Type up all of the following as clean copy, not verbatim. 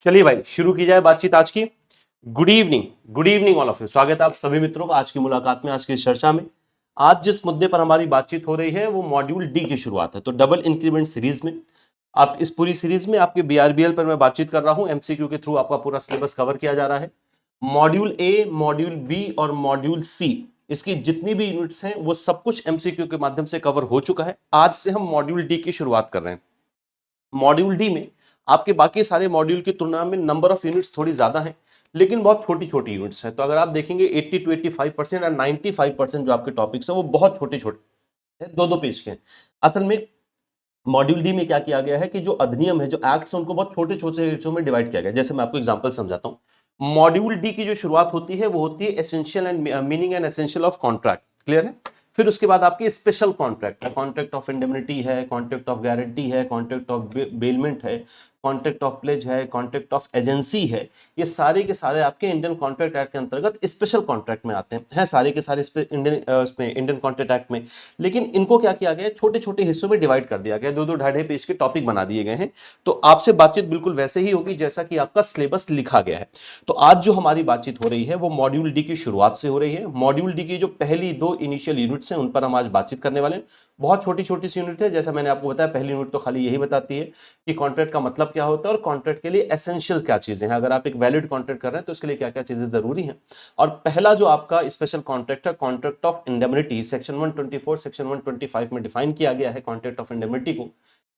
चलिए भाई शुरू की जाए बातचीत आज की। Good evening all of you. स्वागत है आप सभी मित्रों का आज की मुलाकात में, आज की चर्चा में। आज जिस मुद्दे पर हमारी बातचीत हो रही है वो मॉड्यूल डी की शुरुआत है। तो डबल इंक्रीमेंट सीरीज में आप इस पूरी सीरीज में आपके बीआरबीएल पर मैं बातचीत कर रहा हूं। एमसीक्यू के थ्रू आपका पूरा सिलेबस कवर किया जा रहा है। मॉड्यूल ए, मॉड्यूल बी और मॉड्यूल सी, इसकी जितनी भी यूनिट्स हैं वो सब कुछ एमसीक्यू के माध्यम से कवर हो चुका है। आज से हम मॉड्यूल डी की शुरुआत कर रहे हैं। मॉड्यूल डी में आपके बाकी सारे मॉड्यूल की तुलना में नंबर ऑफ यूनिट्स थोड़ी ज्यादा हैं, लेकिन बहुत छोटी छोटी यूनिट्स हैं। तो अगर आप देखेंगे 80 to 85% और 95% जो आपके टॉपिक्स हैं वो बहुत छोटे छोटे हैं, दो दो पेज के हैं। असल में मॉड्यूल डी में क्या किया गया है कि जो अधिनियम है, जो एक्ट्स हैं, उनको बहुत छोटे छोटे हिस्सों में डिवाइड किया गया है। जैसे मैं आपको एग्जांपल समझाता हूं। मॉड्यूल डी की जो शुरुआत होती है वो होती है essential and meaning and essential of contract. Clear है? फिर उसके बाद आपकी स्पेशल कॉन्ट्रैक्ट है, कॉन्ट्रैक्ट ऑफ इंडेमनिटी है, कॉन्ट्रैक्ट ऑफ गारंटी है, कॉन्ट्रैक्ट ऑफ बेलमेंट है, कॉन्ट्रैक्ट ऑफ प्लेज है, कॉन्ट्रैक्ट ऑफ एजेंसी है। ये सारे के सारे आपके इंडियन कॉन्ट्रैक्ट एक्ट के अंतर्गत स्पेशल कॉन्ट्रैक्ट में आते हैं सारे के सारे इंडियन कॉन्ट्रैक्ट एक्ट में। लेकिन इनको क्या किया गया है, छोटे छोटे हिस्सों में डिवाइड कर दिया गया, दो दो ढाई पेज के टॉपिक बना दिए गए हैं। तो आपसे बातचीत बिल्कुल वैसे ही होगी जैसा कि आपका सिलेबस लिखा गया है। तो आज जो हमारी बातचीत हो रही है वो मॉड्यूल डी की शुरुआत से हो रही है। मॉड्यूल डी की जो पहली दो इनिशियल यूनिट्स हैं उन पर हम आज बातचीत करने वाले हैं। बहुत छोटी छोटी सी यूनिट है। जैसा मैंने आपको बताया, पहली यूनिट तो खाली यही बताती है कि कॉन्ट्रैक्ट का मतलब क्या होता है और कॉन्ट्रैक्ट के लिए एसेंशियल क्या चीजें हैं। अगर आप एक वैलिड कॉन्ट्रैक्ट कर रहे हैं तो उसके लिए क्या क्या चीजें जरूरी हैं। और पहला जो आपका स्पेशल कॉन्ट्रैक्ट है, contract of indemnity, section 124 section 125 में डिफाइन किया गया है कॉन्ट्रैक्ट ऑफ इंडेमनिटी को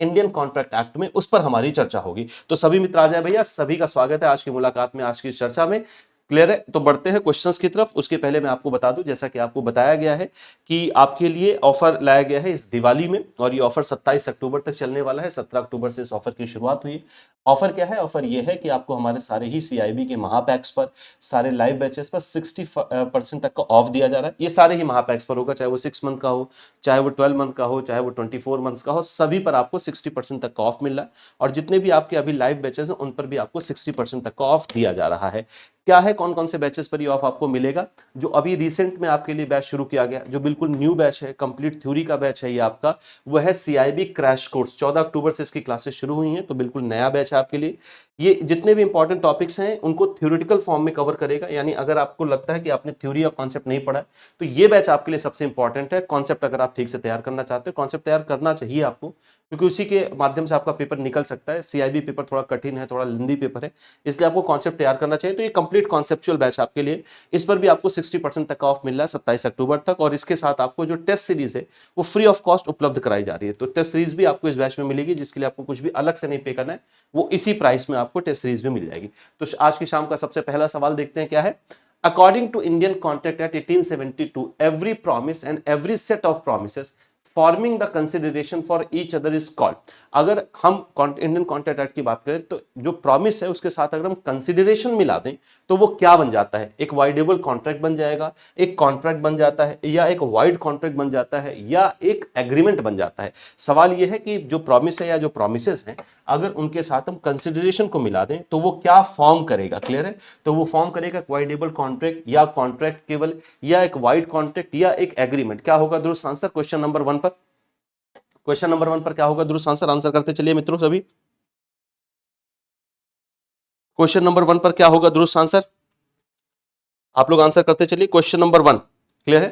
इंडियन कॉन्ट्रैक्ट एक्ट में। उस पर हमारी चर्चा होगी। तो सभी मित्र आ जाए भैया, सभी का स्वागत है आज की मुलाकात में, आज की चर्चा में। क्लियर है? तो बढ़ते हैं क्वेश्चंस की तरफ। उसके पहले मैं आपको बता दूं, जैसा कि आपको बताया गया है कि आपके लिए ऑफर लाया गया है इस दिवाली में, और ये ऑफर 27 अक्टूबर तक चलने वाला है। 17 अक्टूबर से इस ऑफर की शुरुआत हुई। ऑफर क्या है? ऑफर ये है कि आपको हमारे सारे ही सीआईबी के महापैक्स पर, सारे लाइव बैचेस पर 60% तक का ऑफ दिया जा रहा है। ये सारे ही महापैक्स पर होगा, चाहे वो 6 मंथ का हो, चाहे वो 12 मंथ का हो, चाहे वो 24 मंथ्स का हो, सभी पर आपको 60% तक का ऑफ मिल रहा है। और जितने भी आपके अभी लाइव बैचेस हैं उन पर भी आपको 60% तक का ऑफ दिया जा रहा है। क्या है, कौन कौन से बैचेस पर ये ऑफ आपको मिलेगा? जो अभी रिसेंट में आपके लिए बैच शुरू किया गया, जो बिल्कुल न्यू बैच है, कंप्लीट थ्योरी का बैच है ये आपका, वो है सीआईबी क्रैश कोर्स। 14 अक्टूबर से इसकी क्लासेस शुरू हुई हैं, तो बिल्कुल नया बैच है आपके लिए। ये जितने भी इंपॉर्टेंट टॉपिक्स हैं उनको थ्योरेटिकल फॉर्म में कवर करेगा। यानी अगर आपको लगता है कि आपने थ्योरी और कॉन्सेप्ट नहीं पढ़ा है तो ये बैच आपके लिए सबसे इंपॉर्टेंट है। कॉन्सेप्ट अगर आप ठीक से तैयार करना चाहते हो, कॉन्सेप्ट तैयार करना चाहिए आपको, क्योंकि उसी के माध्यम से आपका पेपर निकल सकता है। सीआईबी पेपर थोड़ा कठिन है, थोड़ा लेंदी पेपर है, इसलिए आपको कॉन्सेप्ट तैयार करना चाहिए। तो ये कंप्लीट कॉन्सेप्चुअल बैच आपके लिए, इस पर भी आपको 60% तक का ऑफ मिल रहा है 27 अक्टूबर तक। और इसके साथ आपको जो टेस्ट सीरीज है वो फ्री ऑफ कॉस्ट उपलब्ध कराई जा रही है। तो टेस्ट सीरीज भी आपको इस बैच में मिलेगी, जिसके लिए आपको कुछ भी अलग से नहीं पे करना है, वो इसी प्राइस में आपको टेस्ट सीरीज में मिल जाएगी। तो आज की शाम का सबसे पहला सवाल देखते हैं क्या है। According to Indian contract act 1872, every promise and every set of promises forming the consideration for each other is called. अगर हम इंडियन कॉन्ट्रैक्ट एक्ट की बात करें तो जो प्रॉमिस है उसके साथ अगर हम कंसिडरेशन मिला दें तो वो क्या बन जाता है? एक वाइडेबल कॉन्ट्रैक्ट बन जाएगा, एक कॉन्ट्रैक्ट बन जाता है, या एक वाइड कॉन्ट्रैक्ट बन जाता है, या एक एग्रीमेंट बन जाता है। सवाल ये है कि जो प्रॉमिस है या जो प्रॉमिसेस हैं, अगर उनके साथ हम कंसिडरेशन को मिला दें तो वो क्या फॉर्म करेगा? क्लियर है? तो वो फॉर्म करेगा वाइडेबल कॉन्ट्रैक्ट, या कॉन्ट्रैक्ट केवल, या एक वाइड कॉन्ट्रैक्ट, या एक एग्रीमेंट। क्या होगा दुरुस्त आंसर क्वेश्चन नंबर 1 पर? क्वेश्चन नंबर 1 पर क्या होगा दुरुस्त आंसर? आंसर करते चलिए मित्रों सभी। क्वेश्चन नंबर 1 पर क्या होगा दुरुस्त आंसर? आप लोग आंसर करते चलिए। क्वेश्चन नंबर 1 क्लियर है?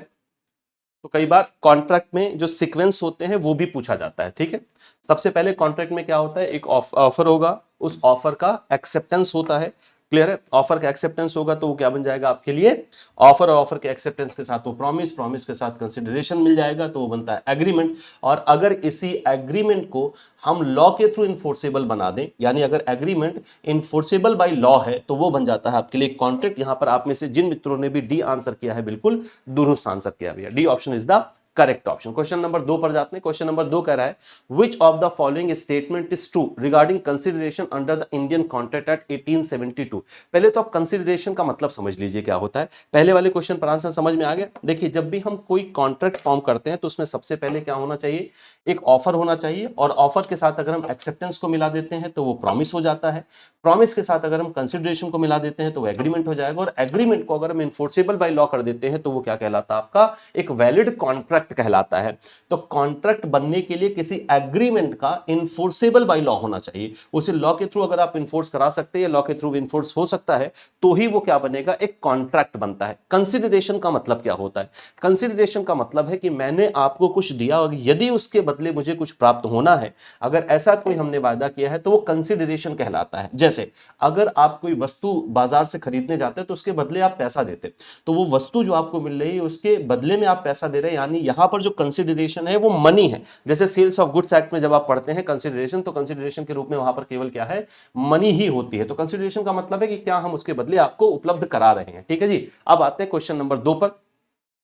तो कई बार कॉन्ट्रैक्ट में जो सीक्वेंस होते हैं वो भी पूछा जाता है। ठीक है, सबसे पहले कॉन्ट्रैक्ट में क्या होता है, एक ऑफर होगा, उस ऑफर का एक्सेप्टेंस होता है। क्लियर है? ऑफर का एक्सेप्टेंस होगा तो वो क्या बन जाएगा आपके लिए? ऑफर, और ऑफर के एक्सेप्टेंस के साथ वो प्रॉमिस, प्रॉमिस के साथ कंसिडरेशन मिल जाएगा तो वो बनता है एग्रीमेंट। और अगर इसी एग्रीमेंट को हम लॉ के थ्रू इन्फोर्सेबल बना दें, यानी अगर एग्रीमेंट इन्फोर्सेबल बाय लॉ है तो वो बन जाता है आपके लिए कॉन्ट्रैक्ट। यहां पर आप में से जिन मित्रों ने भी डी आंसर किया है, बिल्कुल दुरुस्त आंसर किया भैया, D option is the correct option. Question number 2 पर जाते हैं। क्वेश्चन नंबर 2 कह रहा है which of the following statement is true regarding consideration under the Indian Contract Act 1872। पहले तो आप कंसिडरेशन का मतलब समझ लीजिए क्या होता है। पहले वाले क्वेश्चन पर आंसर समझ में आ गया? देखिए, जब भी हम कोई कॉन्ट्रैक्ट फॉर्म करते हैं तो उसमें सबसे पहले क्या होना चाहिए? एक ऑफर होना चाहिए, और ऑफर के साथ अगर हम एक्सेप्टेंस को मिला देते हैं तो वो प्रॉमिस हो जाता है। प्रॉमिस के साथ अगर हम कंसिडरेशन को मिला देते हैं तो वो एग्रीमेंट हो जाएगा, और एग्रीमेंट को अगर हम इन्फोर्सेबल बाय लॉ कर देते हैं तो वो क्या कहलाता है? आपका एक वैलिड कॉन्ट्रैक्ट कॉन्ट्रैक्ट कहलाता है। तो कॉन्ट्रैक्ट बनने के लिए किसी एग्रीमेंट का इन्फोर्सेबल बाय लॉ होना चाहिए, उसे लॉ के थ्रू अगर आप इन्फोर्स करा सकते हैं, लॉ के थ्रू इन्फोर्स हो सकता है, तो ही वो क्या बनेगा, एक कॉन्ट्रैक्ट बनता है। कंसिडरेशन का मतलब क्या होता है? कंसिडरेशन का मतलब है कि मैंने आपको कुछ दिया और यदि उसके बदले मुझे कुछ प्राप्त होना है, अगर ऐसा कोई हमने वादा किया है तो वो कंसिडरेशन कहलाता है। जैसे अगर आप कोई वस्तु बाजार से खरीदने जाते हैं तो उसके बदले आप पैसा देते, तो वो वस्तु जो आपको मिल रही है उसके बदले में आप पैसा दे रहे हैं, यानी यहां पर जो कंसिडरेशन है वो मनी है। जैसे सेल्स ऑफ गुड्स एक्ट में जब आप पढ़ते हैं कंसिडरेशन, तो कंसिडरेशन के रूप में वहां पर केवल क्या है, मनी ही होती है। तो कंसिडरेशन का मतलब है कि क्या हम उसके बदले आपको उपलब्ध करा रहे हैं। ठीक है जी। अब आते हैं क्वेश्चन नंबर 2 पर।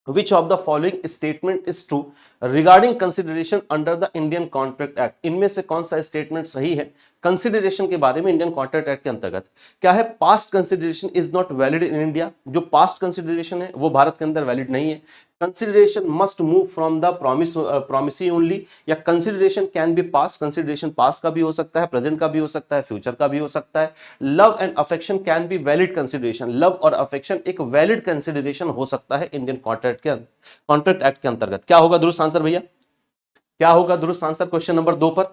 Which of the following statement is true regarding consideration under the Indian Contract Act? इनमें से कौन सा स्टेटमेंट सही है कंसिडरेशन के बारे में इंडियन कॉन्ट्रैक्ट एक्ट के अंतर्गत? क्या है, past consideration is not valid in India, जो पास्ट कंसिडरेशन है वो भारत के अंदर वैलिड नहीं है। Consideration must move from the promisee only, या consideration can be past, consideration past का भी हो सकता है, प्रेजेंट का भी हो सकता है, फ्यूचर का भी हो सकता है। Love and affection can be valid consideration, love और अफेक्शन एक वैलिड कंसिडरेशन हो सकता है इंडियन कॉन्ट्रैक्ट एक्ट के अंतर्गत। क्या होगा दुरुस्त आंसर भैया, क्या होगा दुरुस्त आंसर क्वेश्चन नंबर 2 पर?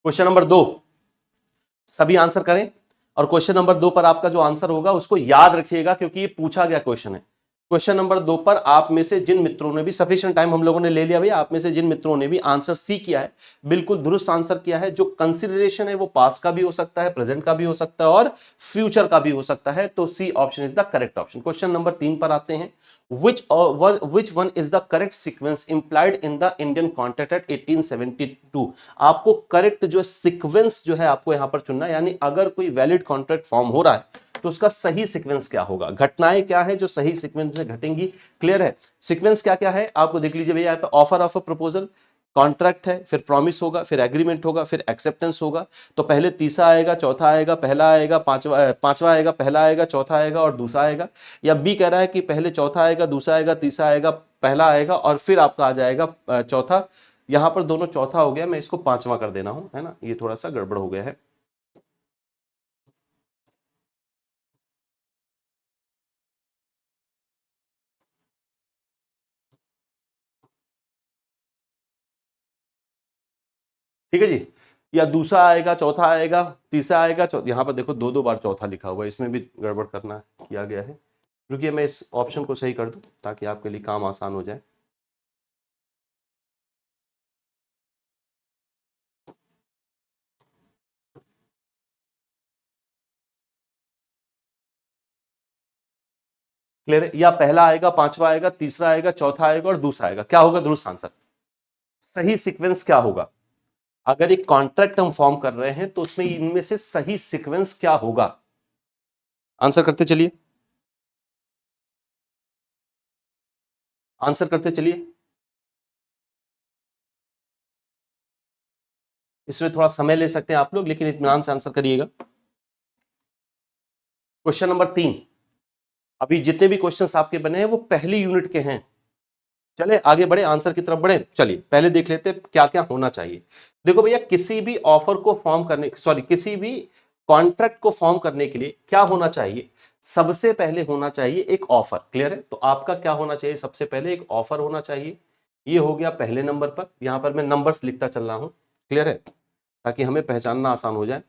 क्वेश्चन नंबर 2 सभी आंसर करें, और क्वेश्चन नंबर 2 पर आपका जो आंसर होगा उसको याद रखिएगा क्योंकि ये पूछा गया क्वेश्चन है। क्वेश्चन नंबर 2 पर आप में से जिन मित्रों ने भी, सफिशिएंट टाइम हम लोगों ने ले लिया भैया, आप में से जिन मित्रों ने भी आंसर सी किया है, बिल्कुल दुरुस्त आंसर किया है। जो कंसिडरेशन है वो पास्ट का भी हो सकता है, प्रेजेंट का भी हो सकता है और फ्यूचर का भी हो सकता है। तो C option is the correct option. Question number 3 पर आते हैं। which one is the correct sequence implied in the Indian Contract Act 1872? आपको करेक्ट जो सीक्वेंस जो है आपको यहां पर चुनना है, यानी अगर कोई वैलिड कॉन्ट्रैक्ट फॉर्म हो रहा है तो उसका सही सीक्वेंस क्या होगा, घटनाएं क्या है जो सही सीक्वेंस में घटेंगी। क्लियर है? सीक्वेंस क्या क्या है आपको देख लीजिए भैया, offer of a proposal, contract है, फिर प्रॉमिस होगा, फिर एग्रीमेंट होगा, फिर एक्सेप्टेंस होगा। तो पहले तीसरा आएगा, चौथा आएगा, पहला आएगा, पांचवा आएगा, पहला आएगा, चौथा आएगा और दूसरा आएगा। या बी कह रहा है कि पहले चौथा आएगा, दूसरा आएगा, तीसरा आएगा, पहला आएगा और फिर आपका आ जाएगा चौथा। यहां पर दोनों चौथा हो गया, मैं इसको पांचवा कर देना हूं, है ना, ये थोड़ा सा गड़बड़ हो गया है। ठीक है जी। या दूसरा आएगा, चौथा आएगा, तीसरा आएगा, यहां पर देखो दो दो बार चौथा लिखा हुआ है, इसमें भी गड़बड़ करना किया गया है। रुकिए मैं इस ऑप्शन को सही कर दूं ताकि आपके लिए काम आसान हो जाए। क्लियर है? या पहला आएगा, पांचवा आएगा, तीसरा आएगा, चौथा आएगा और दूसरा आएगा। क्या होगा दुरुस्त आंसर, सही सीक्वेंस क्या होगा? अगर एक कॉन्ट्रैक्ट हम फॉर्म कर रहे हैं तो उसमें इनमें से सही सीक्वेंस क्या होगा? आंसर करते चलिए, आंसर करते चलिए। इसमें थोड़ा समय ले सकते हैं आप लोग, लेकिन इत्मीनान से आंसर करिएगा। क्वेश्चन नंबर 3, अभी जितने भी क्वेश्चंस आपके बने हैं वो पहली यूनिट के हैं। चले आगे बढ़े, आंसर की तरफ बढ़े। चलिए पहले देख लेते हैं क्या क्या होना चाहिए। देखो भैया, किसी भी ऑफर को फॉर्म करने, सॉरी, किसी भी कॉन्ट्रैक्ट को फॉर्म करने के लिए क्या होना चाहिए? सबसे पहले होना चाहिए एक ऑफर। क्लियर है? तो आपका क्या होना चाहिए? सबसे पहले एक ऑफर होना चाहिए। ये हो गया पहले नंबर पर, यहां पर मैं नंबर्स लिखता चल रहा हूं। क्लियर है? ताकि हमें पहचानना आसान हो जाए।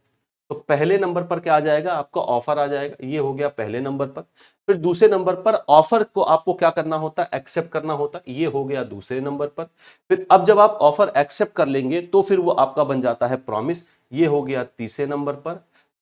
तो पहले नंबर पर क्या आ जाएगा? आपका ऑफर आ जाएगा, ये हो गया पहले नंबर पर। फिर दूसरे नंबर पर ऑफर को आपको क्या करना होता है? एक्सेप्ट करना होता है, ये हो गया दूसरे नंबर पर। फिर अब जब आप ऑफर एक्सेप्ट कर लेंगे तो फिर वो आपका बन जाता है प्रॉमिस, ये हो गया तीसरे नंबर पर।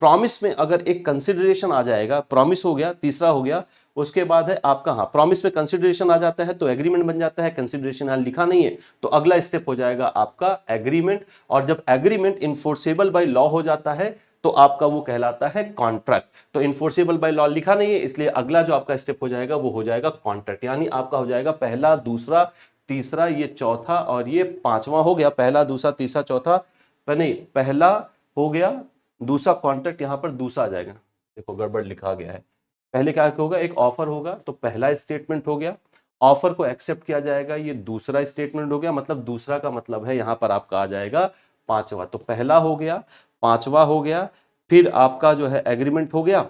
प्रॉमिस में अगर एक कंसिडरेशन आ जाएगा, प्रॉमिस हो गया, तीसरा हो गया। उसके बाद है आपका, हाँ, प्रॉमिस में कंसिडरेशन आ जाता है तो एग्रीमेंट बन जाता है। कंसिडरेशन यहां लिखा नहीं है तो अगला स्टेप हो जाएगा आपका एग्रीमेंट, और जब एग्रीमेंट इन्फोर्सेबल बाय लॉ हो जाता है तो आपका वो कहलाता है कॉन्ट्रैक्ट। तो इन्फोर्सेबल बाय लॉ लिखा नहीं है, इसलिए अगला जो आपका स्टेप हो जाएगा वो हो जाएगा कॉन्ट्रैक्ट। यानी आपका हो जाएगा पहला, दूसरा, तीसरा, ये चौथा और ये पांचवा हो गया। पहला, दूसरा, तीसरा, चौथा, पर नहीं, पहला हो गया, दूसरा कॉन्ट्रैक्ट, यहां पर दूसरा आ जाएगा। देखो गड़बड़ लिखा गया है। पहले क्या होगा? एक ऑफर होगा, तो पहला स्टेटमेंट हो गया। ऑफर को एक्सेप्ट किया जाएगा, ये दूसरा स्टेटमेंट हो गया। मतलब दूसरा का मतलब है यहां पर आपका आ जाएगा पांचवा। तो पहला हो गया, पांचवा हो गया, फिर आपका जो है एग्रीमेंट हो गया,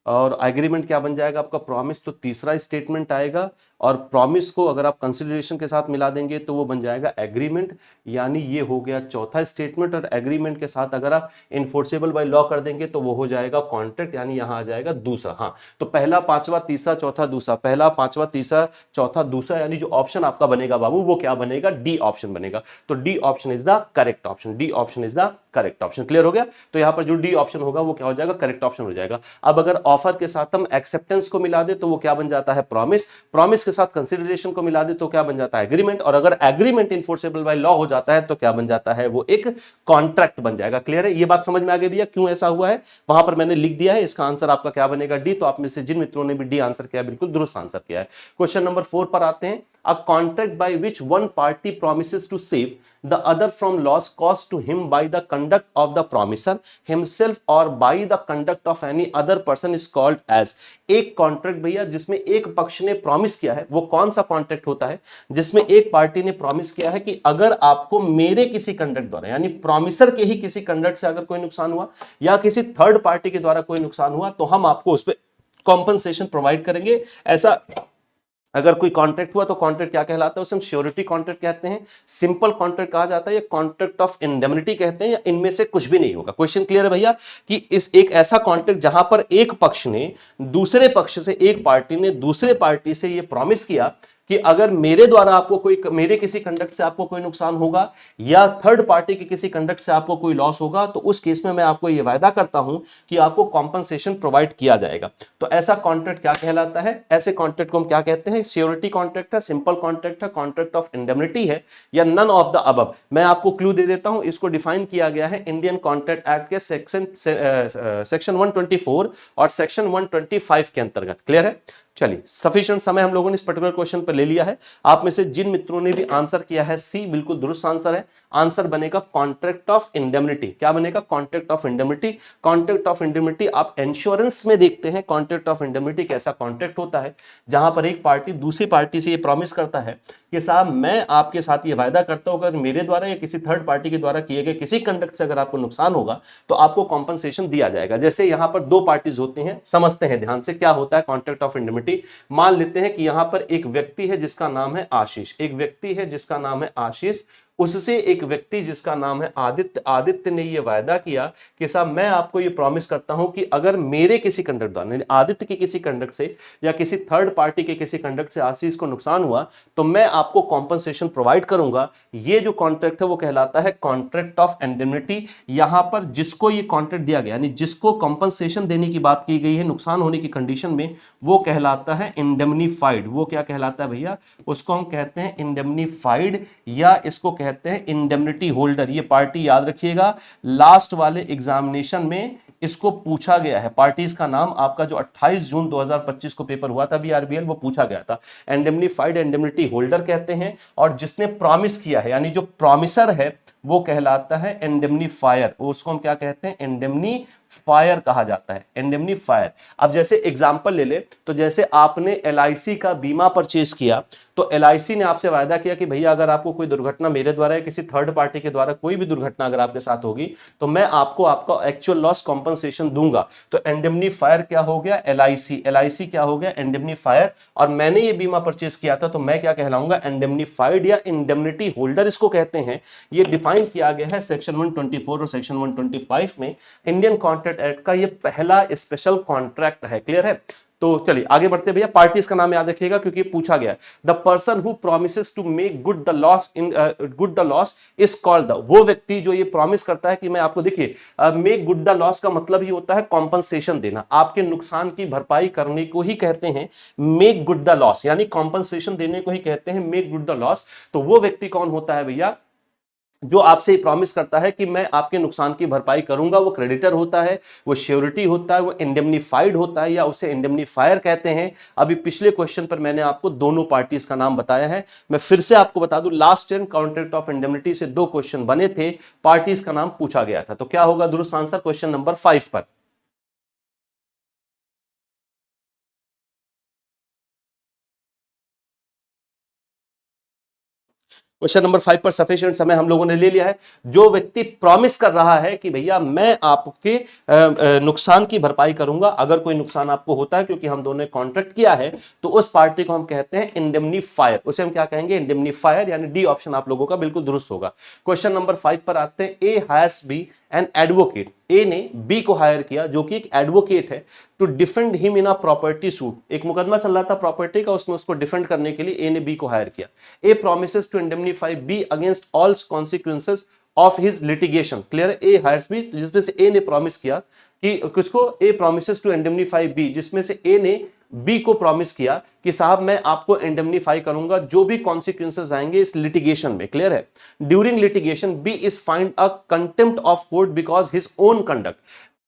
और एग्रीमेंट क्या बन जाएगा आपका, प्रॉमिस तो तीसरा स्टेटमेंट आएगा, और प्रॉमिस को अगर आप कंसिडरेशन के साथ मिला देंगे तो वो बन जाएगा एग्रीमेंट, यानी ये हो गया चौथा स्टेटमेंट। और एग्रीमेंट के साथ अगर आप इन्फोर्सेबल बाय लॉ कर देंगे तो वो हो जाएगा कॉन्ट्रैक्ट, यानी यहां आ जाएगा दूसरा। हाँ, तो पहला पांचवा तीसरा चौथा दूसरा, पहला पांचवा तीसरा चौथा दूसरा, यानी जो ऑप्शन आपका बनेगा बाबू वो क्या बनेगा, डी ऑप्शन बनेगा। तो D option is the correct option, D option is the correct option. Clear हो गया? तो यहां पर जो डी ऑप्शन होगा वो क्या हो जाएगा, करेक्ट ऑप्शन हो जाएगा। अब अगर ऑफर के साथ हम एक्सेप्टेंस को मिला दे तो वो क्या बन जाता है, प्रॉमिस, प्रॉमिस के साथ कंसिडरेशन को मिला दे तो क्या बन जाता है, एग्रीमेंट, और अगर एग्रीमेंट इन्फोर्सेबल बाय लॉ हो जाता है तो क्या बन जाता है, वो एक कॉन्ट्रैक्ट बन जाएगा। क्लियर है? ये बात समझ में आ गई भैया क्यों ऐसा हुआ है? वहां पर मैंने लिख दिया है, इसका आंसर आपका क्या बनेगा, डी। तो आप में से जिन मित्रों ने भी डी आंसर किया बिल्कुल दुरुस्त आंसर किया है। क्वेश्चन नंबर 4 पर आते हैं। A contract by which one party promises to save the other from loss caused to him by the conduct of the promiser himself or by the conduct of any other person is called as। एक contract भैया जिसमें एक पक्ष ने promise किया है, वो कौन सा कॉन्ट्रैक्ट होता है जिसमें एक पार्टी ने प्रॉमिस किया है कि अगर आपको मेरे किसी कंडक्ट द्वारा, यानी प्रॉमिसर के ही किसी कंडक्ट से अगर कोई नुकसान हुआ या किसी थर्ड पार्टी के द्वारा कोई नुकसान हुआ तो हम आपको उस पर कॉम्पनसेशन प्रोवाइड करेंगे। ऐसा अगर कोई कॉन्ट्रैक्ट हुआ तो कॉन्ट्रैक्ट क्या कहलाता है, उसे हम श्योरिटी कॉन्ट्रैक्ट कहते हैं, सिंपल कॉन्ट्रैक्ट कहा जाता है, या कॉन्ट्रैक्ट ऑफ इंडेमनिटी कहते हैं, या इनमें से कुछ भी नहीं होगा। क्वेश्चन क्लियर है भैया? कि इस एक ऐसा कॉन्ट्रैक्ट जहां पर एक पक्ष ने दूसरे पक्ष से, एक पार्टी ने दूसरे पार्टी से ये प्रॉमिस किया कि अगर मेरे द्वारा आपको कोई, मेरे किसी कंडक्ट से आपको कोई नुकसान होगा या थर्ड पार्टी के किसी कंडक्ट से आपको कोई लॉस होगा तो उस केस में मैं आपको यह वायदा करता हूं कि आपको कॉम्पनसेशन प्रोवाइड किया जाएगा। तो ऐसा कॉन्ट्रैक्ट क्या कहलाता है? ऐसे कॉन्ट्रैक्ट को हम क्या कहते हैं? श्योरिटी कॉन्ट्रैक्ट है, सिंपल कॉन्ट्रैक्ट है, कॉन्ट्रैक्ट ऑफ इंडेमनिटी है, या नन ऑफ द अबव। मैं आपको क्लू दे देता हूं, इसको डिफाइन किया गया है इंडियन कॉन्ट्रैक्ट एक्ट के सेक्शन 124 और सेक्शन 125 के अंतर्गत। क्लियर है? चलिए, सफिशिएंट समय हम लोगों ने इस पर्टिकुलर क्वेश्चन पर ले लिया है। आप में से जिन मित्रों ने भी आंसर किया है सी, बिल्कुल दुरुस्त आंसर है। आंसर बनेगा कॉन्ट्रैक्ट ऑफ इंडेमनिटी। क्या बनेगा? Contract of indemnity. Contract of indemnity आप इंश्योरेंस में देखते हैं। कॉन्ट्रैक्ट ऑफ इंडेमनिटी कैसा कॉन्ट्रैक्ट होता है जहां पर एक पार्टी दूसरी पार्टी से ये प्रॉमिस करता है कि साहब मैं आपके साथ ये वायदा करता हूं अगर मेरे द्वारा या किसी थर्ड पार्टी के द्वारा किए गए किसी कंडक्ट से अगर आपको नुकसान होगा तो आपको कॉम्पनसेशन दिया जाएगा। जैसे यहां पर दो पार्टीज होती हैं, समझते हैं ध्यान से क्या होता है कॉन्ट्रैक्ट ऑफ इंडेमनिटी। मान लेते हैं कि यहां पर एक व्यक्ति है जिसका नाम है आशीष, एक व्यक्ति है जिसका नाम है आशीष, उससे एक व्यक्ति जिसका नाम है आदित्य। आदित्य ने यह वायदा किया कि साहब मैं आपको यह प्रॉमिस करता हूं कि अगर मेरे किसी कंडक्ट द्वारा, आदित्य के किसी कंडक्ट से या किसी थर्ड पार्टी के किसी कंडक्ट से आशीष को नुकसान हुआ तो मैं आपको कॉम्पनसेशन प्रोवाइड करूंगा। ये जो कॉन्ट्रैक्ट है वो कहलाता है कॉन्ट्रैक्ट ऑफ इंडेमनिटी। यहां पर जिसको ये कॉन्ट्रैक्ट दिया गया, यानी जिसको कॉम्पनसेशन देने की बात की गई है नुकसान होने की कंडीशन में, वो कहलाता है इंडेमनीफाइड। वो क्या कहलाता है भैया? उसको हम कहते हैं इंडेमनीफाइड, या इसको कहते हैं इंडेमनिटी होल्डर। ये पार्टी याद रखिएगा, लास्ट वाले एग्जामिनेशन में इसको पूछा गया है। पार्टीज का नाम आपका जो 28 जून 2025 को पेपर हुआ था बीआरबीएल, वो पूछा गया था। इंडेमनीफाइड इंडेमनिटी होल्डर कहते हैं, और जिसने प्रॉमिस किया है यानी जो प्रॉमिसर है वो कहलाता है इंडेमनीफायर। उसको हम क्या कहते हैं? इंडेमनीफायर कहा जाता है, इंडेमनीफायर। अब जैसे एग्जांपल ले ले तो जैसे आपने एलआईसी का बीमा परचेज किया तो एलआईसी ने आपसे वायदा किया कि भैया अगर आपको कोई दुर्घटना मेरे द्वारा या किसी थर्ड पार्टी के द्वारा कोई भी दुर्घटना अगर आपके साथ होगी तो मैं आपको आपका एक्चुअल लॉस कॉम्पनसेशन दूंगा। तो इंडेमनीफायर क्या हो गया? एलआईसी। एलआईसी क्या हो गया? इंडेमनीफायर। और मैंने ये बीमा परचेज किया था तो मैं क्या कहलाऊंगा? इंडेमनीफाइड या इंडेमनिटी होल्डर इसको कहते हैं। ये डिफाइन किया गया है सेक्शन 124 और सेक्शन 125 में। इंडियन कॉन्ट्रैक्ट एक्ट का ये पहला स्पेशल कॉन्ट्रैक्ट है। क्लियर है? तो चलिए आगे बढ़ते भैया। पार्टीज का नाम याद रखिएगा क्योंकि पूछा गया। The person who promises to make good the loss in good the loss is called the. वो व्यक्ति जो ये प्रॉमिस करता है कि मैं आपको, देखिए मेक गुड द लॉस का मतलब ही होता है कॉम्पनसेशन देना, आपके नुकसान की भरपाई करने को ही कहते हैं मेक गुड द लॉस, यानी कॉम्पनसेशन देने को ही कहते हैं मेक गुड द लॉस। तो वो व्यक्ति कौन होता है भैया जो आपसे प्रॉमिस करता है कि मैं आपके नुकसान की भरपाई करूंगा? वो क्रेडिटर होता है, वो श्योरिटी होता है, वो इंडेमनीफाइड होता है, या उसे इंडेमनीफायर कहते हैं। अभी पिछले क्वेश्चन पर मैंने आपको दोनों पार्टीज का नाम बताया है। मैं फिर से आपको बता दूं, last year contract of indemnity से दो क्वेश्चन बने थे, पार्टीज का नाम पूछा गया था। तो क्या होगा दुरुस्त आंसर क्वेश्चन नंबर 5 पर? क्वेश्चन नंबर 5 पर सफिशिएंट समय हम लोगों ने ले लिया है। जो व्यक्ति प्रॉमिस कर रहा है कि भैया मैं आपके नुकसान की भरपाई करूंगा अगर कोई नुकसान आपको होता है, क्योंकि हम दोनों ने कॉन्ट्रैक्ट किया है, तो उस पार्टी को हम कहते हैं इंडेमनीफायर। उसे हम क्या कहेंगे? इंडेमनीफायर, यानी डी ऑप्शन आप लोगों का बिल्कुल दुरुस्त होगा। क्वेश्चन नंबर 5 पर आते हैं। ए हायर्स बी एन एडवोकेट। ए ने बी को हायर किया जो कि एक एडवोकेट है, to defend him in a property suit. एक मुकदमा चल रहा था प्रॉपर्टी का, उसमें उसको डिफेंड करने के लिए ए ने बी को हायर किया। A promises to indemnify B against all consequences of his litigation. Clear है? ए हायर्स बी, जिसमें से ए ने प्रॉमिस किया कि किसको? ए प्रोमिसेस टू इंडेमनीफाई बी, जिसमें से ए ने बी को प्रॉमिस किया कि साहब मैं आपको इंडेमनीफाई करूंगा जो भी कॉन्सिक्वेंसेस आएंगे इस लिटिगेशन में। क्लियर है? During litigation B is find a contempt of court because his own conduct.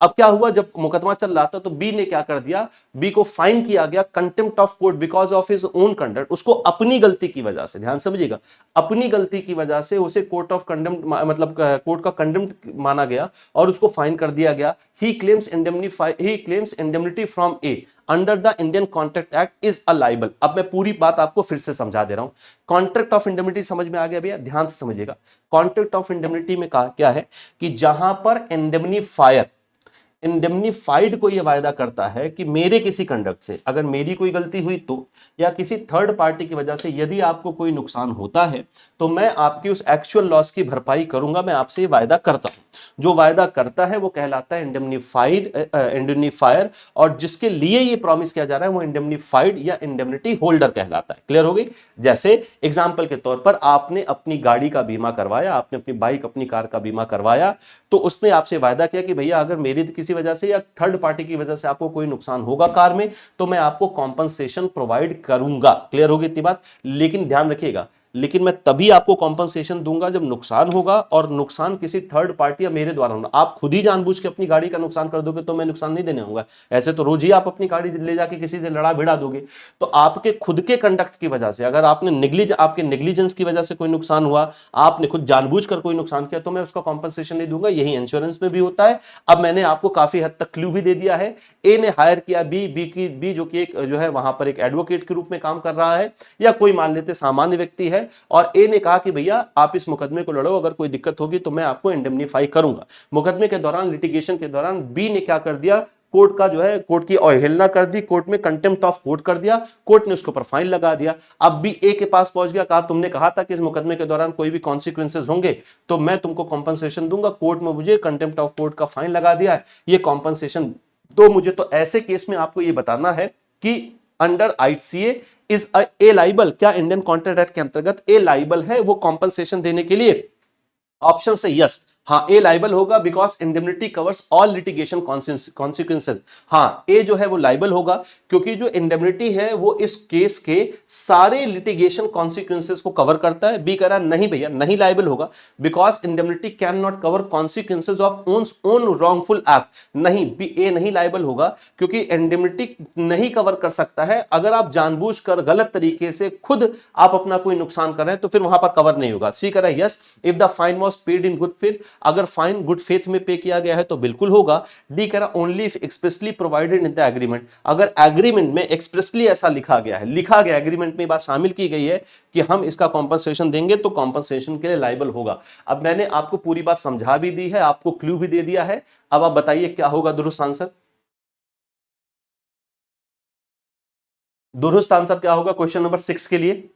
अब क्या हुआ? जब मुकदमा चल रहा था तो बी ने क्या कर दिया? बी को फाइन किया गया contempt of court because of his own conduct. उसको अपनी गलती की वजह से, ध्यान समझिएगा, अपनी गलती की वजह से उसे कोर्ट ऑफ कंडेम्प्ट, मतलब कोर्ट का कंडेम्प्ट माना गया और उसको फाइन कर दिया गया। ही claims indemnity from A under the Indian contract act is a liable. अब मैं पूरी बात आपको फिर से समझा दे रहा हूं। कॉन्ट्रैक्ट ऑफ इंडेमनिटी समझ में आ गया भैया? ध्यान से समझिएगा। कॉन्ट्रैक्ट ऑफ इंडेमनिटी में कहा क्या है कि जहां पर इंडेमनीफाइड को यह वायदा करता है कि मेरे किसी कंडक्ट से अगर मेरी कोई गलती हुई तो, या किसी थर्ड पार्टी की वजह से यदि आपको कोई नुकसान होता है तो मैं आपकी उस एक्चुअल लॉस की भरपाई करूंगा, मैं आपसे ये वायदा करता हूं। जो वायदा करता है वो कहलाता है इंडेमनीफायर, और जिसके लिए ये प्रॉमिस किया जा रहा है वो इंडेमनीफाइड या इंडेमनिटी होल्डर कहलाता है। क्लियर हो गई? जैसे एग्जाम्पल के तौर पर आपने अपनी गाड़ी का बीमा करवाया, आपने अपनी बाइक, अपनी कार का बीमा करवाया, तो उसने आपसे वायदा किया कि भैया अगर मेरी किसी वजह से या थर्ड पार्टी की वजह से आपको कोई नुकसान होगा कार में तो मैं आपको कॉम्पनसेशन प्रोवाइड करूंगा। क्लियर होगी इतनी बात? लेकिन ध्यान रखिएगा, लेकिन मैं तभी आपको कॉम्पनसेशन दूंगा जब नुकसान होगा, और नुकसान किसी थर्ड पार्टी या मेरे द्वारा होगा। आप खुद ही जानबूझ के अपनी गाड़ी का नुकसान कर दोगे तो मैं नुकसान नहीं देने आऊंगा। ऐसे तो रोज ही आप अपनी गाड़ी ले जाके किसी से लड़ा भिड़ा दोगे। तो आपके खुद के कंडक्ट की वजह से, अगर आपके नेग्लिजेंस की वजह से कोई नुकसान हुआ, आपने खुद जानबूझ कर कोई नुकसान किया, तो मैं उसका कॉम्पनसेशन नहीं दूंगा। यही इंश्योरेंस में भी होता है। अब मैंने आपको काफी हद तक क्लू भी दे दिया है। ए ने हायर किया बी जो कि एक जो है वहां पर एक एडवोकेट के रूप में काम कर रहा है, या कोई मान लेते सामान्य व्यक्ति है, और ए ने कहा कि भैया आप इस मुकदमे को लड़ो, अगर कोई दिक्कत होगी तो मैं आपको इंडेमनीफाई करूंगा। मुकदमे के दौरान, लिटिगेशन के दौरान बी ने क्या कर दिया? कोर्ट का जो है, कोर्ट की अवहेलना कर दी, कोर्ट में कंटेम्प्ट ऑफ कोर्ट कर दिया, कोर्ट ने उसके ऊपर फाइन लगा दिया। अब बी ए के पास पहुंच गया, कहा तुमने कहा था कि इस मुकदमे के दौरान कोई भी कॉन्सिक्वेंसेज होंगे तो मैं तुमको कॉम्पनसेशन दूंगा, कोर्ट में मुझे कंटेम्प्ट ऑफ कोर्ट का फाइन लगा दिया है, ये कॉम्पनसेशन दो मुझे। तो ऐसे केस में आपको ये बताना है कि under ICA is a liable. क्या इंडियन कॉन्ट्रैक्ट एक्ट के अंतर्गत ए लाइबल है वो कॉम्पनसेशन देने के लिए? ऑप्शन से यस, हाँ ए लाइबल होगा, because indemnity covers all litigation consequences. हाँ ए जो है वो लाइबल होगा क्योंकि जो इंडेमनिटी है वो इस केस के सारे लिटिगेशन कॉन्सिक्वेंसेज को कवर करता है। बी कह रहा नहीं भैया नहीं लाइबल होगा, because indemnity can not cover consequences of own wrongful act. नहीं, बी ए नहीं लाइबल होगा क्योंकि इंडेमनिटी नहीं कवर कर सकता है। अगर आप जानबूझकर गलत तरीके से खुद आप अपना कोई नुकसान कर रहे हैं तो फिर वहां पर कवर नहीं होगा। सी कह रहा है yes, if the fine was paid in good faith. अगर फाइन गुड फेथ में पे किया गया है तो बिल्कुल होगा। डी कह रहा only if expressly provided in the agreement. अगर एग्रीमेंट में एक्सप्रेसली ऐसा लिखा गया है, लिखा गया एग्रीमेंट में बात शामिल की गई है कि हम इसका कॉम्पनसेशन देंगे, तो कॉम्पनसेशन के लिए लाइबल होगा। अब मैंने आपको पूरी बात समझा भी दी है, आपको क्लू भी दे दिया है। अब आप बताइए क्या होगा दुरुस्त आंसर? दुरुस्त आंसर क्या होगा क्वेश्चन नंबर 6 के लिए?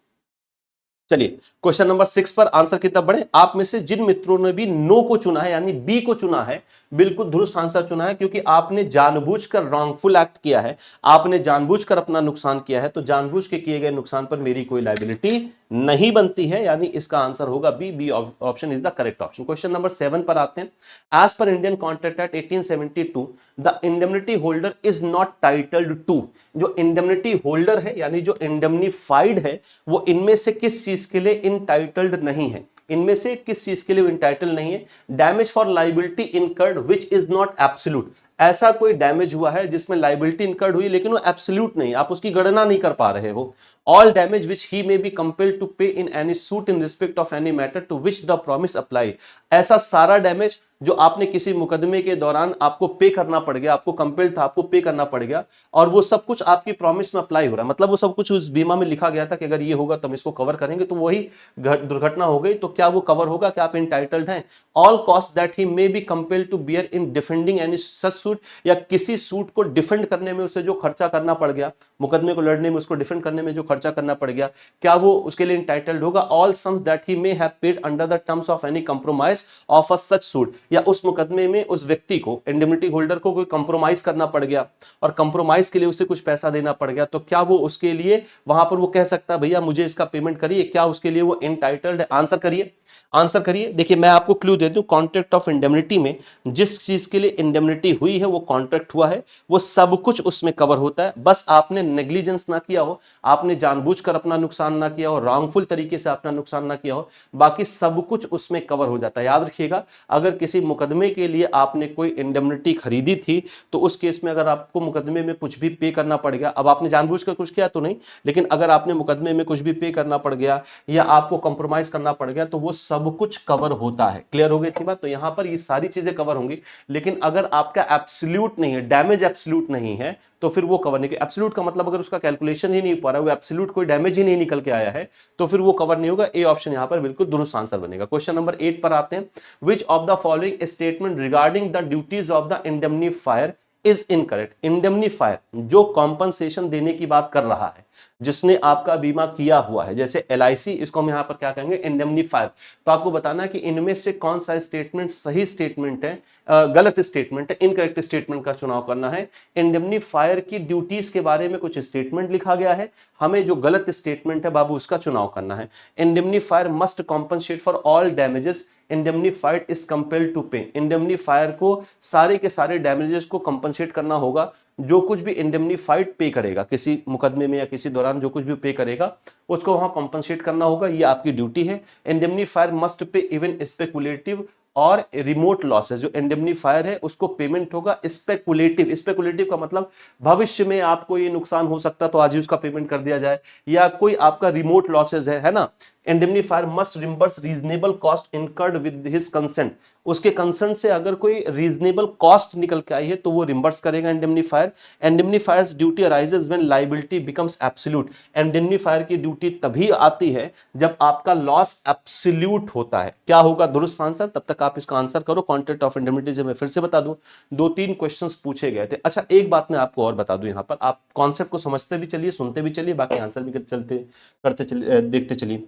चलिए क्वेश्चन नंबर 6 पर आंसर की तरफ बढ़े। आप में से जिन मित्रों ने भी नो को चुना है, यानी बी को चुना है, बिल्कुल दुरुस्त आंसर चुना है, क्योंकि आपने जानबूझकर रॉन्गफुल एक्ट किया है, आपने जानबूझकर अपना नुकसान किया है, तो जानबूझ के किए गए नुकसान पर मेरी कोई लायबिलिटी नहीं बनती है, यानी इसका आंसर होगा B. B option is the correct option. Question number 7 पर आते हैं। As per Indian contract act 1872 the indemnity holder is not titled to. जो इंडेमनिटी होल्डर है यानी जो इंडेमनीफाइड है वो इनमें से किस चीज के लिए इनटाइटल्ड नहीं है? इनमें से किस चीज के लिए इनटाइटल्ड नहीं है? Damage for liability incurred which is not absolute. ऐसा कोई डैमेज हुआ है जिसमें लाइबिलिटी इनकर्ड हुई लेकिन वो एब्सोल्यूट नहीं, आप उसकी गणना नहीं कर पा रहे हो, all damage which he may be compelled to pay in any suit in respect of any matter to which the promise apply. ऐसा सारा डैमेज जो आपने किसी मुकदमे के दौरान आपको पे करना पड़ गया, आपको कंपेल्ड था, आपको पे करना पड़ गया, और वो सब कुछ आपकी प्रॉमिस में अप्लाई हो रहा है, मतलब वो सब कुछ उस बीमा में लिखा गया था कि अगर ये होगा तो हम इसको कवर करेंगे, तो वही दुर्घटना हो गई तो क्या वो कवर होगा, क्या आप इंटाइटल्ड हैं? All cost that he may be compelled to bear in defending any such suit, या किसी सूट को डिफेंड करने में उसे जो खर्चा करना पड़ गया, मुकदमे को लड़ने में उसको डिफेंड करने में जो खर्चा करना पड़ गया, क्या वो उसके लिए इंटाइटल्ड होगा? All sums that he may have paid under the terms of any compromise of a such suit, या उस मुकदमे में उस व्यक्ति को, इंडेमनिटी होल्डर को कोई कंप्रोमाइज करना पड़ गया और कंप्रोमाइज के लिए उसे कुछ पैसा देना पड़ गया, तो क्या वो उसके लिए वहां पर वो कह सकता है भैया मुझे इसका पेमेंट करिए, क्या उसके लिए वो एंटाइटल्ड है? आंसर करिए, आंसर करिए। देखिए मैं आपको क्लू दे दूं, कॉन्ट्रैक्ट ऑफ इंडेमनिटी में जिस चीज के लिए इंडेमनिटी हुई है, वो कॉन्ट्रैक्ट हुआ है, वो सब कुछ उसमें कवर होता है। बस आपने नेग्लिजेंस ना किया हो, आपने जानबूझकर अपना नुकसान ना किया हो, रॉन्गफुल तरीके से अपना नुकसान ना किया हो, बाकी सब कुछ उसमें कवर हो जाता है। याद रखिएगा, अगर किसी मुकदमे के लिए आपने कोई इंडेमनिटी खरीदी थी, तो उस केस में अगर आपको मुकदमे में कुछ भी पे करना पड़ गया, अब आपने जानबूझकर कुछ किया तो नहीं, लेकिन अगर आपने मुकदमे में कुछ भी पे करना पड़ गया या आपको कंप्रोमाइज करना पड़ गया, तो वो सब कुछ कवर होता है। क्लियर हो गई थी बात? तो यहां पर ये सारी चीजें कवर होंगी, लेकिन अगर आपका एब्सोल्यूट नहीं है, डैमेज एब्सोल्यूट नहीं है, तो फिर वो कवर नहीं। एब्सोल्यूट का मतलब अगर उसका कैलकुलेशन ही नहीं हो पा रहा है, वो एब्सोल्यूट कोई डैमेज ही नहीं निकल के आया है, तो फिर वो कवर नहीं होगा। ए ऑप्शन यहां पर बिल्कुल दुरुस्त आंसर बनेगा। क्वेश्चन नंबर 8 पर आते हैं। Which of the following statement regarding the duties of the indemnifier is incorrect? Indemnifier जो कॉम्पनसेशन देने की बात कर रहा है, जिसने आपका बीमा किया हुआ है, जैसे एलआईसी, इसको हम यहां पर क्या कहेंगे? इंडेमनीफायर। तो आपको बताना है कि इनमें से कौन सा स्टेटमेंट सही स्टेटमेंट है, गलत स्टेटमेंट है, इनकरेक्ट स्टेटमेंट का चुनाव करना है। इंडेमनीफायर की ड्यूटीज के बारे में कुछ स्टेटमेंट लिखा गया है, हमें जो गलत स्टेटमेंट है बाबू उसका चुनाव करना है। Indemnifier must compensate for all damages indemnified is compelled to pay. Indemnifier को सारे के सारे डैमेजेस को कंपनसेट करना होगा, जो कुछ भी इंडेमनीफाइड पे करेगा किसी मुकदमे में या किसी दौरान, जो कुछ भी पे करेगा उसको वहां कंपनसेट करना होगा, ये आपकी ड्यूटी है। Indemnifier must pay even speculative और रिमोट लॉसेस। जो इंडेमनीफायर है उसको पेमेंट होगा स्पेकुलेटिव। स्पेकुलेटिव का मतलब भविष्य में आपको ये नुकसान हो सकता है तो आज ही उसका पेमेंट कर दिया जाए, या कोई आपका रिमोट लॉसेस है ना। Indemnifier must reimburse reasonable cost incurred with his consent. उसके कंसेंट से अगर कोई रीजनेबल कॉस्ट निकल के आई है तो वो रिम्बर्स करेगा indemnifier. Indemnifier's duty arises when liability becomes absolute. Indemnifier की ड्यूटी तभी आती है जब आपका लॉस एब्सोल्यूट होता है। क्या होगा दुरुस्त आंसर? तब तक आप इसका आंसर करो। कॉन्ट्रैक्ट ऑफ इंडेमनिटी से मैं फिर से बता दूं, 2-3 क्वेश्चंस पूछे गए थे। अच्छा एक बात मैं आपको और बता दूं, यहां पर आप कॉन्सेप्ट को समझते भी चलिए, सुनते भी चलिए, बाकी आंसर भी करते चलिए, देखते चलिए।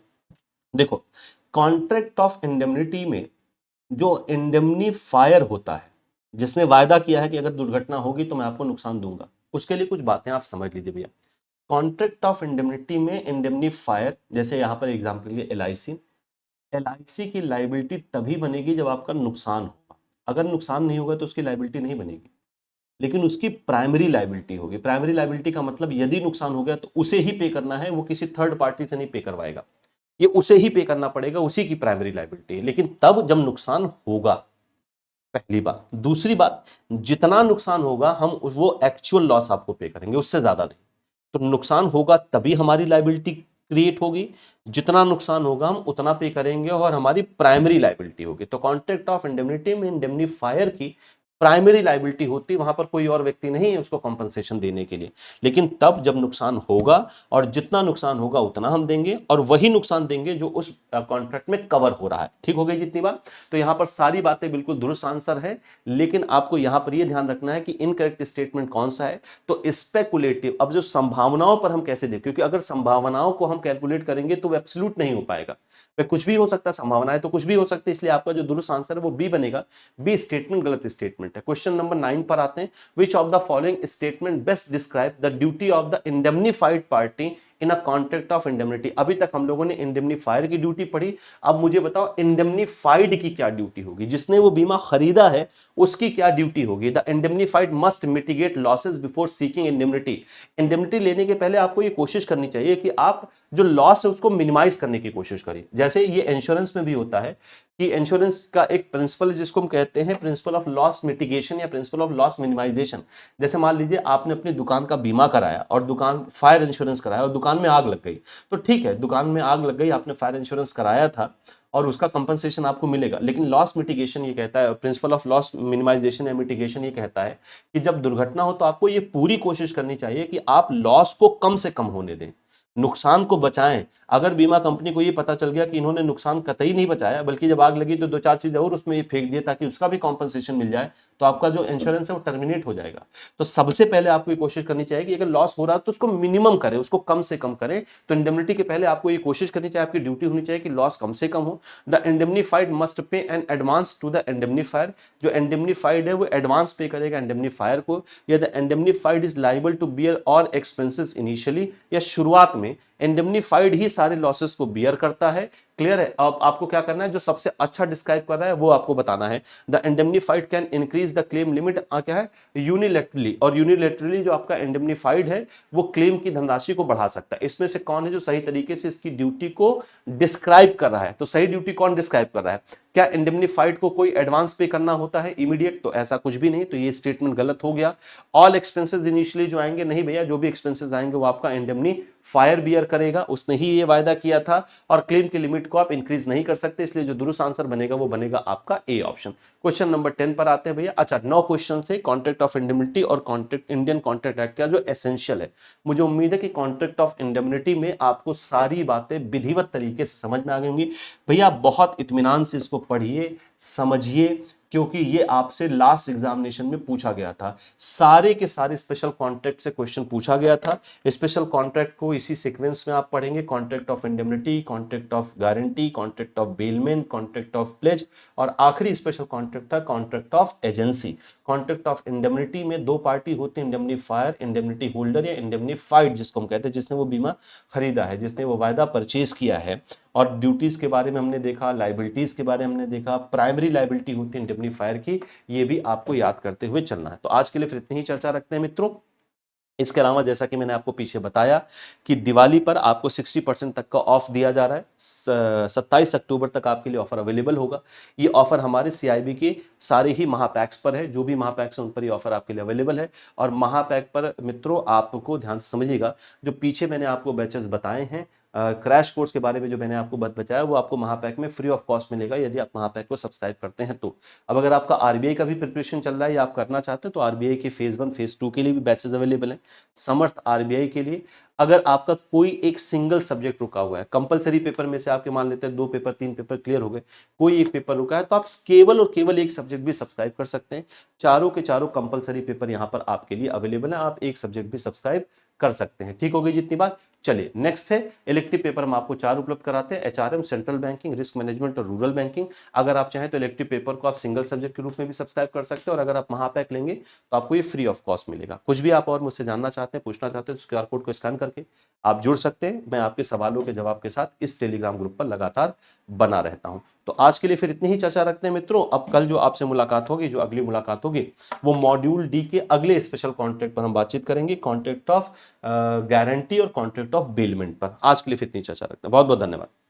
देखो, कॉन्ट्रैक्ट ऑफ इंडेमनिटी में जो इंडेमनीफायर होता है, जिसने वायदा किया है कि अगर दुर्घटना होगी तो मैं आपको नुकसान दूंगा, उसके लिए कुछ बातें आप समझ लीजिए भैया। कॉन्ट्रैक्ट ऑफ इंडेमनिटी में इंडेमनीफायर, जैसे यहां पर एग्जांपल के लिए एलआईसी, एलआईसी की लायबिलिटी तभी बनेगी जब आपका नुकसान होगा। अगर नुकसान नहीं होगा तो उसकी लायबिलिटी नहीं बनेगी, लेकिन उसकी प्राइमरी लायबिलिटी होगी। प्राइमरी लायबिलिटी का मतलब यदि नुकसान हो गया तो उसे ही पे करना है, वो किसी थर्ड पार्टी से नहीं पे करवाएगा, ये उसे ही पे करना पड़ेगा, उसी की प्राइमरी लायबिलिटी है। लेकिन तब जब नुकसान होगा, पहली बात। दूसरी बात, जितना नुकसान होगा हम वो एक्चुअल लॉस आपको पे करेंगे, उससे ज्यादा नहीं। तो नुकसान होगा तभी हमारी लायबिलिटी क्रिएट होगी, जितना नुकसान होगा हम उतना पे करेंगे और हमारी प्राइमरी लायबिलिटी होगी। तो कॉन्ट्रैक्ट ऑफ इंडेमनिटी में इंडेमनीफायर की प्राइमरी लायबिलिटी होती, वहां पर कोई और व्यक्ति नहीं है उसको कंपनसेशन देने के लिए, लेकिन तब जब नुकसान होगा और जितना नुकसान होगा उतना हम देंगे, और वही नुकसान देंगे जो उस कॉन्ट्रैक्ट में कवर हो रहा है। ठीक हो गई जितनी बार? तो यहां पर सारी बातें बिल्कुल दुरुस्त आंसर है, लेकिन आपको यहां पर यह ध्यान रखना है कि इनकरेक्ट स्टेटमेंट कौन सा है। तो स्पेकुलेटिव, अब जो संभावनाओं पर हम कैसे दें, क्योंकि अगर संभावनाओं को हम कैलकुलेट करेंगे तो वो एब्सोल्यूट नहीं हो पाएगा, कुछ भी हो सकता है, संभावनाएं तो कुछ भी हो सकती है, इसलिए आपका जो दुरुस्त आंसर है वो बी बनेगा। बी स्टेटमेंट गलत स्टेटमेंट है। क्वेश्चन नंबर 9 पर आते हैं। Which of the following statement best describe the duty of the indemnified party in a contract of indemnity? अभी तक हम लोगों ने इंडेमनीफायर की ड्यूटी पढ़ी, अब मुझे बताओ इंडेमनीफाइड की क्या ड्यूटी होगी, जिसने वो बीमा खरीदा है उसकी क्या ड्यूटी होगी? The indemnified must mitigate losses before seeking indemnity. Indemnity लेने के पहले आपको ये कोशिश करनी चाहिए कि आप जो लॉस है उसको मिनिमाइज करने की कोशिश करिए। जैसे ये इंश्योरेंस में भी होता है कि इंश्योरेंस का एक प्रिंसिपल जिसको हम कहते हैं प्रिंसिपल ऑफ लॉस मिटिगेशन या प्रिंसिपल ऑफ लॉस मिनिमाइजेशन। जैसे मान लीजिए आपने अपनी दुकान का बीमा कराया और दुकान फायर इंश्योरेंस कराया और दुकान में आग लग गई, तो ठीक है, दुकान में आग लग गई, आपने फायर इंश्योरेंस कराया था और उसका कंपनसेशन आपको मिलेगा, लेकिन लॉस मिटिगेशन ये कहता है, प्रिंसिपल ऑफ लॉस मिनिमाइजेशन या मिटिगेशन ये कहता है कि जब दुर्घटना हो तो आपको ये पूरी कोशिश करनी चाहिए कि आप लॉस को कम से कम होने दें, नुकसान को बचाएं। अगर बीमा कंपनी को ये पता चल गया कि इन्होंने नुकसान कतई नहीं बचाया, बल्कि जब आग लगी तो दो चार चीजें और उसमें ये फेंक दिए ताकि उसका भी कॉम्पनसेशन मिल जाए, तो आपका जो इंश्योरेंस है वो टर्मिनेट हो जाएगा। तो सबसे पहले आपको ये कोशिश करनी चाहिए कि अगर लॉस हो रहा है तो उसको मिनिमम करें, उसको कम से कम करें। तो इंडेमनिटी के पहले आपको ये कोशिश करनी चाहिए, आपकी ड्यूटी होनी चाहिए कि लॉस कम से कम हो। The indemnified must pay an advance to the indemnifier, जो इंडेमनीफाइड है वो एडवांस पे करेगा इंडेमनीफायर को। या the indemnified is liable to bear all expenses initially, या शुरुआत में इंडेमनीफाइड ही सारे लॉसेस को बियर करता है। क्लियर है? अब आपको क्या करना है, जो सबसे अच्छा डिस्क्राइब कर रहा है वो आपको बताना है। The indemnified can increase the claim limit, क्या है, यूनिलैटरली, और यूनिलैटरली जो आपका इंडेमनीफाइड है वो क्लेम की धनराशि को बढ़ा सकता है। इसमें से कौन है जो सही तरीके से इसकी ड्यूटी को डिस्क्राइब कर रहा है? तो सही ड्यूटी कौन डिस्क्राइब कर रहा है? क्या इंडेमनीफाइड को कोई एडवांस पे करना होता है इमीडिएट? तो ऐसा कुछ भी नहीं, तो ये स्टेटमेंट गलत हो गया। ऑल एक्सपेंसेस इनिशियली जो आएंगे, नहीं भैया, जो भी एक्सपेंसेस आएंगे वो आपका इंडेमनीफायर बियर करेगा, उसने ही ये वायदा किया था। और क्लेम की लिमिट को आप इंक्रीज नहीं कर सकते, इसलिए जो दुरुस्त आंसर बनेगा वो बनेगा आपका ए ऑप्शन। क्वेश्चन नंबर 10 पर आते हैं भैया। अच्छा, 9 क्वेश्चन से कॉन्ट्रैक्ट ऑफ इंडेमनिटी और कॉन्ट्रैक्ट, इंडियन कॉन्ट्रैक्ट एक्ट का जो एसेंशियल है। मुझे उम्मीद है कि कॉन्ट्रैक्ट ऑफ इंडेमनिटी में आपको सारी बातें विधिवत तरीके से समझ में आ गई होंगी। भैया बहुत इत्मीनान से इसको पढ़िए, समझिए, क्योंकि ये आपसे लास्ट एग्जामिनेशन में पूछा गया था। सारे के सारे स्पेशल कॉन्ट्रैक्ट से क्वेश्चन पूछा गया था। स्पेशल कॉन्ट्रैक्ट को इसी सीक्वेंस में आप पढ़ेंगे, contract of indemnity, contract of guarantee, contract of bailment, contract of pledge, और आखिरी स्पेशल कॉन्ट्रैक्ट था contract of agency. Contract of indemnity में दो पार्टी होते हैं, इंडेमनीफायर, इंडेमनिटी होल्डर या इंडेमनीफाइड जिसको हम कहते हैं, जिसने वो बीमा खरीदा है, जिसने वो वायदा परचेज किया है। और ड्यूटीज के बारे में हमने देखा, लाइबिलिटीज के बारे में हमने देखा, प्राइमरी लाइबिलिटी होती है इंडेमनीफायर की, ये भी आपको याद करते हुए चलना है। तो आज के लिए फिर इतनी ही चर्चा रखते हैं मित्रों। इसके अलावा जैसा कि मैंने आपको पीछे बताया कि दिवाली पर आपको 60% तक का ऑफ दिया जा रहा है। 27 अक्टूबर तक आपके लिए ऑफर अवेलेबल होगा। ये ऑफर हमारे CIB के सारे ही महापैक्स पर है, जो भी महापैक्स हैं उन पर ये ऑफर आपके लिए अवेलेबल है। और महापैक पर मित्रों आपको ध्यान से समझिएगा, जो पीछे मैंने आपको बैचेस बताए हैं, क्रैश कोर्स के बारे में जो मैंने आपको बताया, वो आपको महापैक में फ्री ऑफ कॉस्ट मिलेगा यदि आप महापैक को सब्सक्राइब करते हैं तो। अब अगर आपका RBI का भी प्रिपरेशन चल रहा है या आप करना चाहते हैं तो RBI के फेज 1 फेज 2 के लिए भी बैचेस अवेलेबल हैं। समर्थ RBI के लिए अगर आपका कोई एक सिंगल सब्जेक्ट रुका हुआ है, कंपलसरी पेपर में से आपके मान लेते हैं 2 पेपर 3 पेपर क्लियर हो गए, कोई एक पेपर रुका है, तो आप केवल और केवल एक सब्जेक्ट भी सब्सक्राइब कर सकते हैं। चारों के चारों कंपलसरी पेपर यहाँ पर आपके लिए अवेलेबल है, आप एक सब्जेक्ट भी सब्सक्राइब कर सकते हैं। ठीक हो गई जितनी बात। चलिए नेक्स्ट है इलेक्टिव पेपर, हम आपको 4 उपलब्ध कराते हैं, HRM, central banking, risk management और रूरल बैंकिंग। अगर आप चाहें तो इलेक्टिव पेपर को आप सिंगल सब्जेक्ट के रूप में भी सब्सक्राइब कर सकते हैं, और अगर आप महापैक लेंगे तो आपको ये फ्री ऑफ कॉस्ट मिलेगा। कुछ भी आप और मुझसे जानना चाहते हैं, पूछना चाहते हैं, तो QR कोड को स्कैन करके आप जुड़ सकते हैं। मैं आपके सवालों के जवाब के साथ इस टेलीग्राम ग्रुप पर लगातार बना रहता हूं। तो आज के लिए फिर इतनी ही चर्चा रखते हैं मित्रों। अब कल जो आपसे मुलाकात होगी, जो अगली मुलाकात होगी, वो मॉड्यूल D के अगले स्पेशल कॉन्ट्रैक्ट पर हम बातचीत करेंगे, कॉन्ट्रैक्ट ऑफ गारंटी और कॉन्ट्रैक्ट ऑफ बेलमेंट पर। आज के लिए फिर इतनी चर्चा रखते हैं। बहुत बहुत धन्यवाद।